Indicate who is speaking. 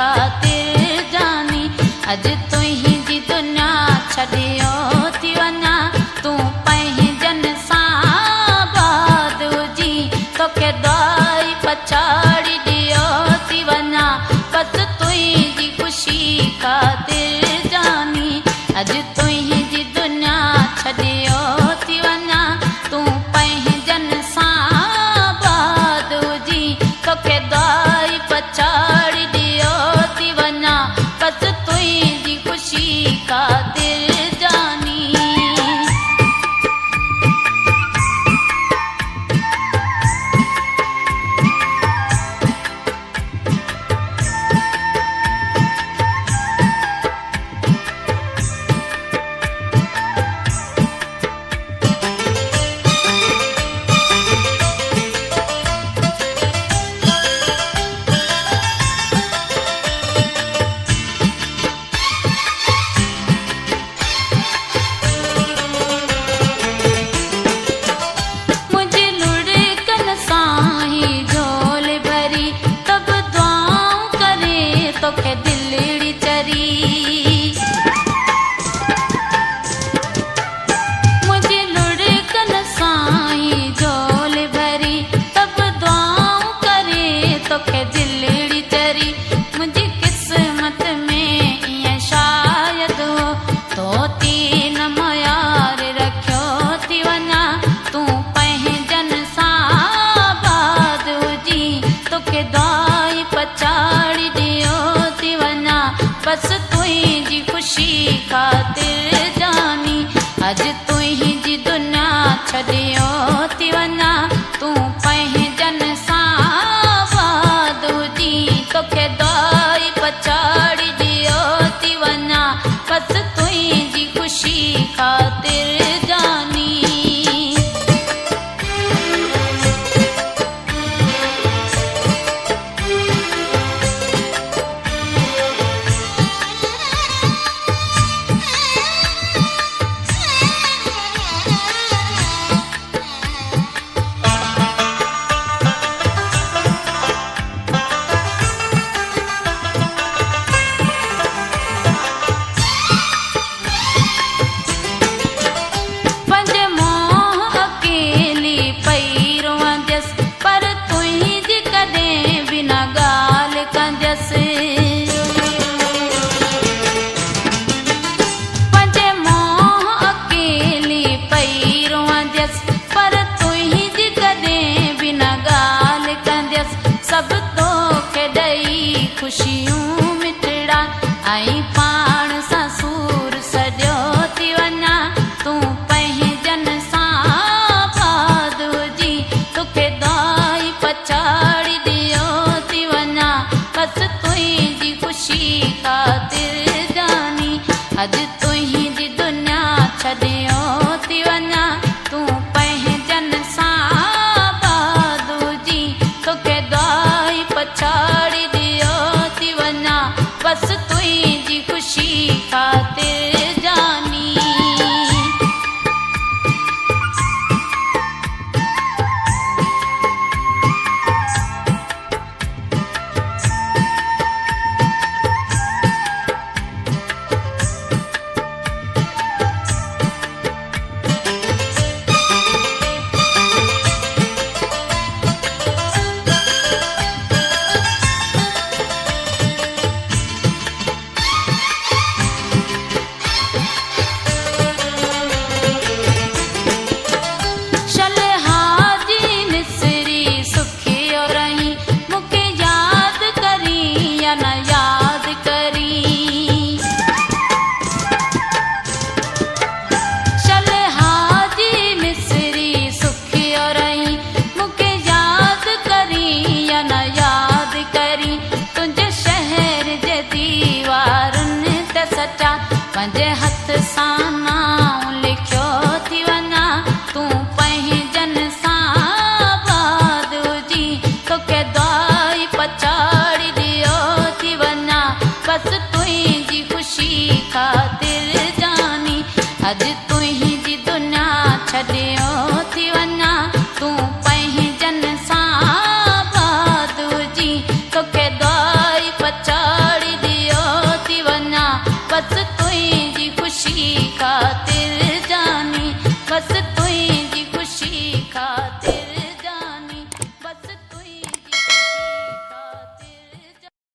Speaker 1: ख़ातिर जानी अज तुही जी दुनिया छॾियो थी वञा तूं पंहिंजनि सां बाद हुजी तोखे दुआई पछाड़ी ॾियो थी वञा बसि तुंहिंजी ख़ुशी ख़ातिर जानी अज तुही जी दुनिया छॾियो थी वञा तूं पंहिंजनि सां बाद हुजी तोखे दुआई पछाड़ी ॾियो थी वञा बसि तुंहिंजी ख़ुशी ख़ातिर जानी तोखे दिलड़ी चरी मुझे लुढ़कन साईं झोल भरी तब दुआऊं करे तोखे दिलड़ी चरी मुझी किस्मत में ईअं शायद हो तो तीन मयार रखियो थी वञा तूं पंहिंजनि सां बाद हुजी तोखे दुआई पछाड़ी ॾियो थी वञा बसि तुंहिंजी ख़ुशी ख़ातिर जानी अज तुंहिंजी दुनिया छॾियो थी वञा तूं पंहिंजनि सां बाद हुजी तोखे दुआई पछाड़ी ॾियो थी वञा बसि तुंहिंजी ख़ुशी ख़ातिर जानी सब तोखे ॾेई ख़ुशियूं मिठड़ा ऐं पाण सां सूर सॼो थी वञा तूं पंहिंजनि सां बाद हुजी तोखे दुआई पछाड़ी ॾियो थी वञा बसि तुंहिंजी ख़ुशी ख़ातिर जानी अज तुंहिंजी दुनिया छॾियो थी वञा तूं पंहिंजनि सां बाद हुजी तोखे दुआई पछाड़ी ॾियो थी वञा बसि तुंहिंजी ख़ुशी ख़ातिर जानी पंहिंजे